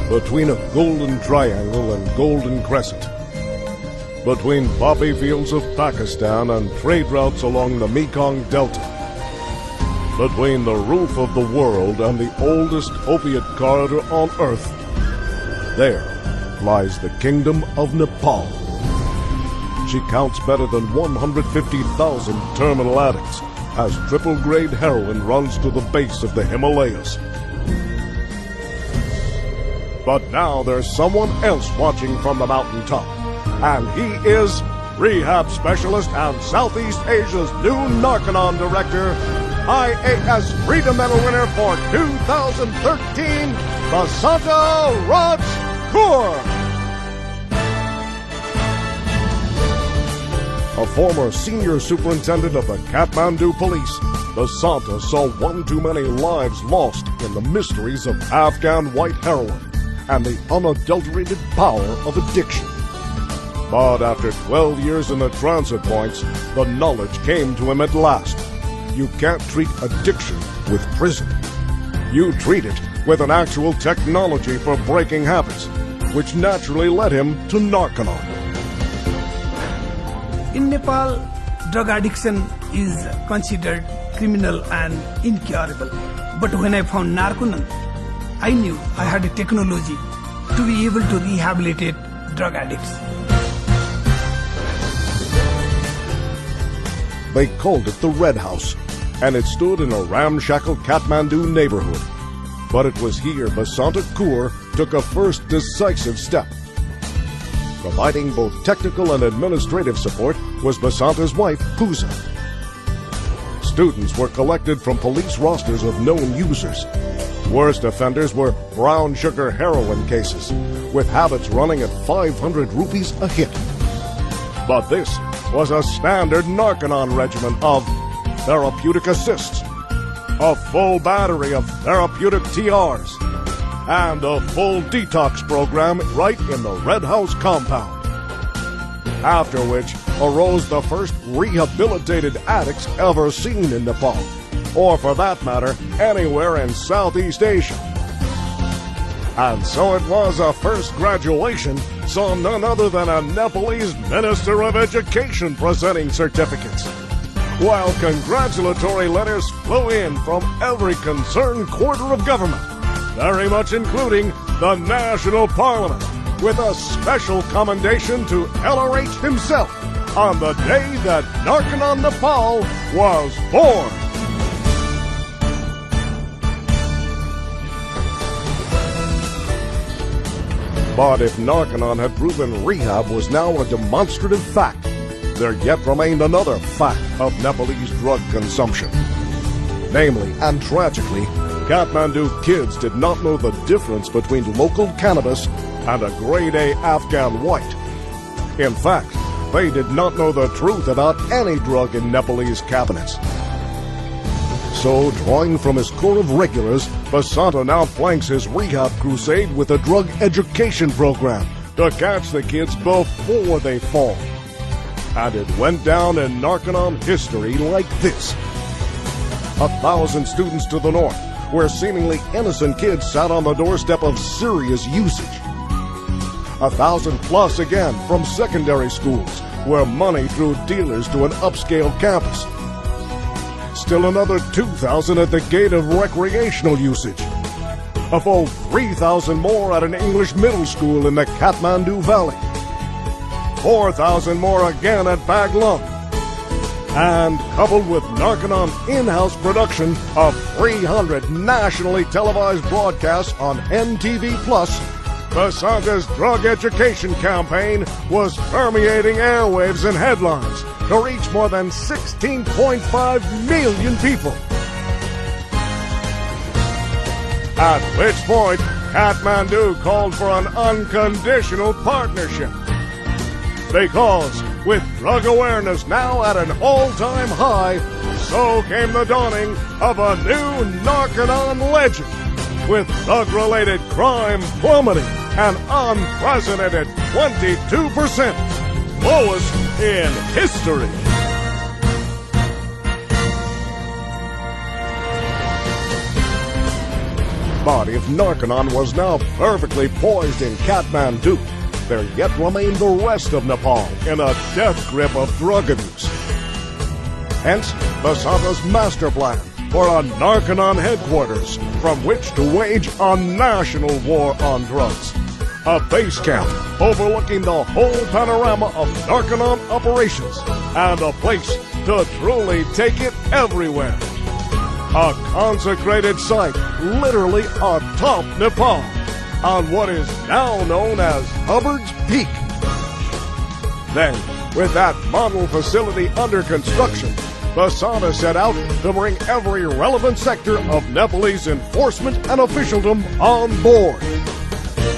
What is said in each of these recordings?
between a golden triangle and golden crescent, between poppy fields of Pakistan and trade routes along the Mekong Delta, between the roof of the world and the oldest opiate corridor on Earth, there lies the Kingdom of Nepal. She counts better than 150,000 terminal addicts as triple-grade heroin runs to the base of the Himalayas. But now there's someone else watching from the mountaintop, and he is rehab specialist and Southeast Asia's new Narconon director, IAS Freedom Medal winner for 2013, Basanta Raj Kaur. A former senior superintendent of the Kathmandu police, Basanta saw one too many lives lost in the mysteries of Afghan white heroin and the unadulterated power of addiction. But after 12 years in the transit points, the knowledge came to him at last. You can't treat addiction with prison. You treat it with an actual technology for breaking habits, which naturally led him to Narconon. In Nepal, drug addiction is considered criminal and incurable. But when I found Narconon, I knew I had a technology to be able to rehabilitate drug addicts. They called it the Red House, and it stood in a ramshackle Kathmandu neighborhood. But it was here Basanta Kaur took a first decisive step. Providing both technical and administrative support was Basanta's wife, Pooja. Students were collected from police rosters of known users. Worst offenders were brown sugar heroin cases, with habits running at 500 rupees a hit. But this was a standard Narconon regimen of therapeutic assists, a full battery of therapeutic TRs, and a full detox program right in the Red House compound. After which arose the first rehabilitated addicts ever seen in Nepal, or for that matter, anywhere in Southeast Asia. And so it was a first graduation saw none other than a Nepalese Minister of Education presenting certificates, while congratulatory letters flew in from every concerned quarter of government, very much including the National Parliament, with a special commendation to LRH himself on the day that Narconon Nepal was born. But if Narconon had proven rehab was now a demonstrative fact, there yet remained another fact of Nepalese drug consumption. Namely, and tragically, Kathmandu kids did not know the difference between local cannabis and a grade A Afghan white. In fact, they did not know the truth about any drug in Nepalese cabinets. So, drawing from his corps of regulars, Basanta now flanks his rehab crusade with a drug education program to catch the kids before they fall. And it went down in Narconon history like this. 1,000 students to the north, where seemingly innocent kids sat on the doorstep of serious usage. 1,000 plus again from secondary schools, where money drew dealers to an upscale campus. Still another 2,000 at the gate of recreational usage. A full 3,000 more at an English middle school in the Kathmandu Valley. 4,000 more again at Baglung. And coupled with Narconon in-house production of 300 nationally televised broadcasts on NTV+, Basanta's drug education campaign was permeating airwaves and headlines to reach more than 16.5 million people. At which point, Kathmandu called for an unconditional partnership. Because with drug awareness now at an all-time high, so came the dawning of a new Narconon legend, with drug-related crime plummeting an unprecedented 22%, lowest in history. But if Narconon was now perfectly poised in Kathmandu, there yet remained the rest of Nepal in a death grip of drug abuse. Hence, Basanta's master plan for a Narconon headquarters from which to wage a national war on drugs. A base camp overlooking the whole panorama of Narconon operations and a place to truly take it everywhere. A consecrated site literally atop Nepal on what is now known as Hubbard's Peak. Then, with that model facility under construction, Basanta set out to bring every relevant sector of Nepalese enforcement and officialdom on board.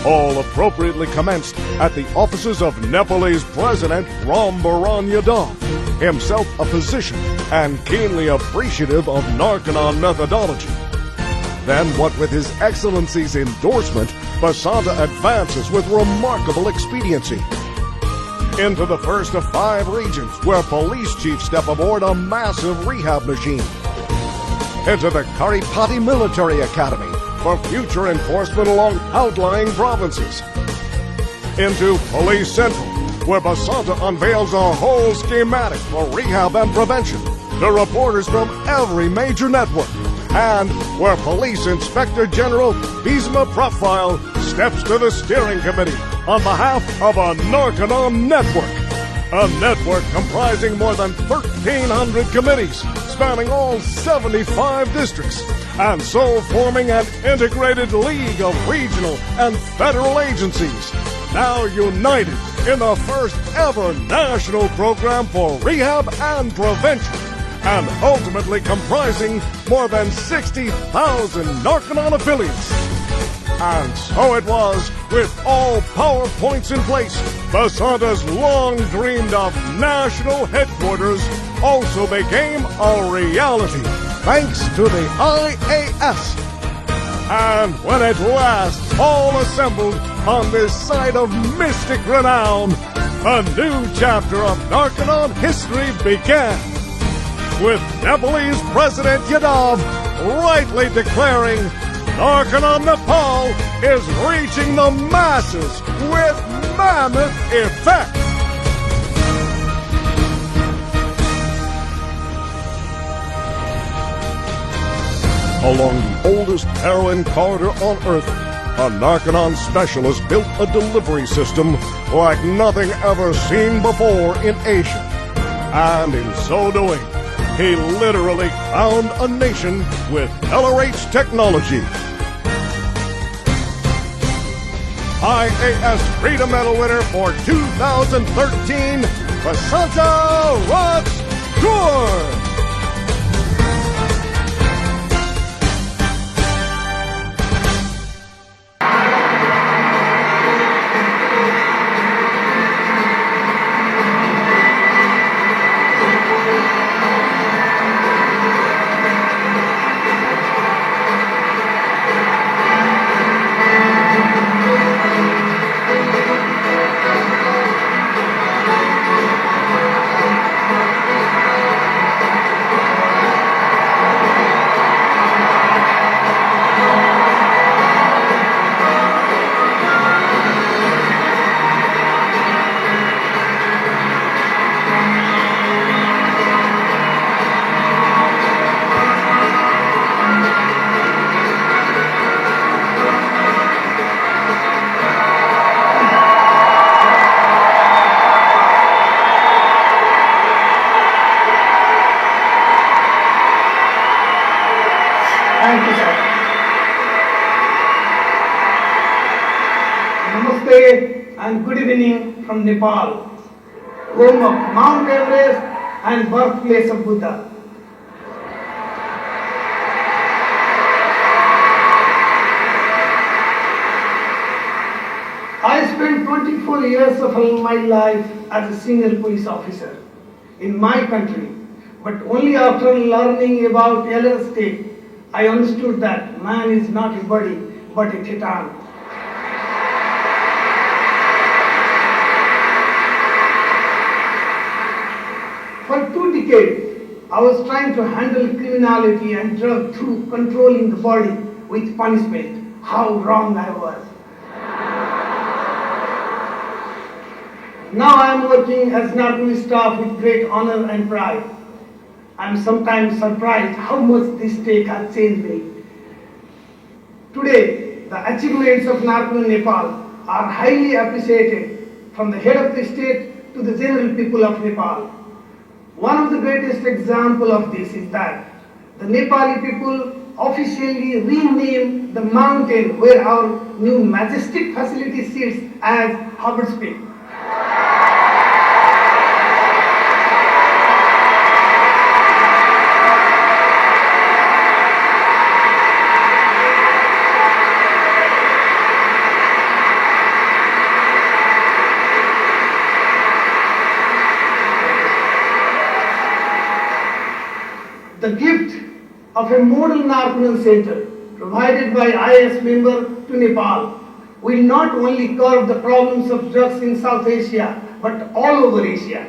All appropriately commenced at the offices of Nepalese President Ram Baran Yadav, himself a physician and keenly appreciative of Narconon methodology. Then, what with His Excellency's endorsement, Basanta advances with remarkable expediency into the first of 5 regions where police chiefs step aboard a massive rehab machine, into the Karipati Military Academy for future enforcement along outlying provinces, into Police Central, where Basanta unveils a whole schematic for rehab and prevention to reporters from every major network, and where Police Inspector General Bisma Profile steps to the steering committee on behalf of a Narconon network. A network comprising more than 1,300 committees spanning all 75 districts, and so forming an integrated league of regional and federal agencies, now united in the first ever national program for rehab and prevention, and ultimately comprising more than 60,000 Narconon affiliates. And so it was, with all PowerPoints in place, Basanta's long dreamed of national headquarters also became a reality, thanks to the IAS. And when at last all assembled on this site of mystic renown, a new chapter of Narconon history began, with Nepalese President Yadav rightly declaring Narconon Nepal is reaching the masses with mammoth effect. Along the oldest heroin corridor on Earth, a Narconon specialist built a delivery system like nothing ever seen before in Asia. And in so doing, he literally crowned a nation with LRH technology. IAS Freedom Medal winner for 2013, Basanta Rocks Tour. Thank you, sir. Namaste and good evening from Nepal, home of Mount Everest and birthplace of Buddha. I spent 24 years of my life as a senior police officer in my country, but only after learning about LSD, I understood that man is not a body, but a titan. For 2 decades, I was trying to handle criminality and drug through controlling the body with punishment. how wrong I was. Now I am working as NATHANIAL staff with great honor and pride. I am sometimes surprised how much this stake has changed me. Today, the achievements of NATHANIAL Nepal are highly appreciated from the head of the state to the general people of Nepal. One of the greatest examples of this is that the Nepali people officially renamed the mountain where our new majestic facility sits as Harvard's Peak. The gift of a model NATHANIAL center provided by IS member to Nepal will not only curb the problems of drugs in South Asia but all over Asia.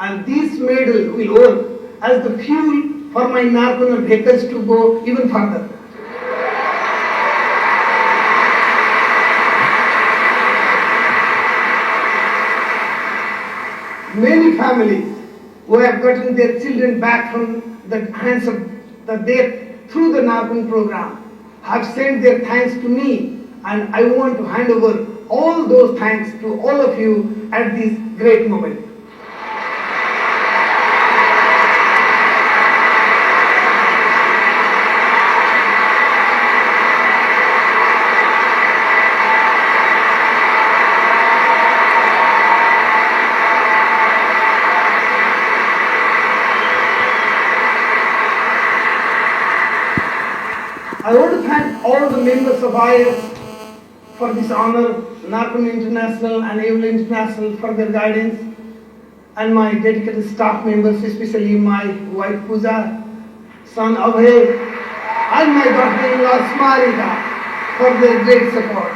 And this medal will work as the fuel for my NATHANIAL vehicles to go even further. Many families who have gotten their children back from the hands of the death through the NATHANIAL program have sent their thanks to me, and I want to hand over all those thanks to all of you at this great moment. I want to thank all the members of IS for this honor, NATHANIAL International and ABLE International for their guidance, and my dedicated staff members, especially my wife Pooja, son Abhay, and my daughter-in-law Smarita for their great support.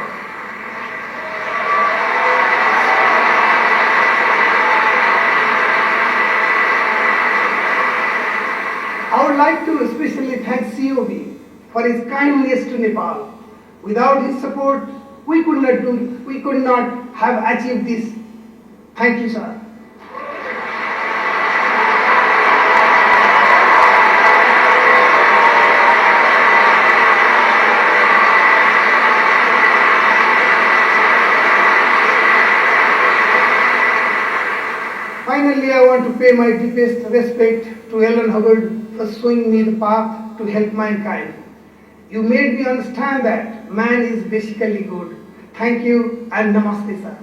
I would like to especially thank COB for his kindness to Nepal. Without his support, we could not have achieved this. Thank you, sir. Finally, I want to pay my deepest respect to Ellen Hubbard for showing me the path to help mankind. You made me understand that man is basically good. Thank you and namaste, sir.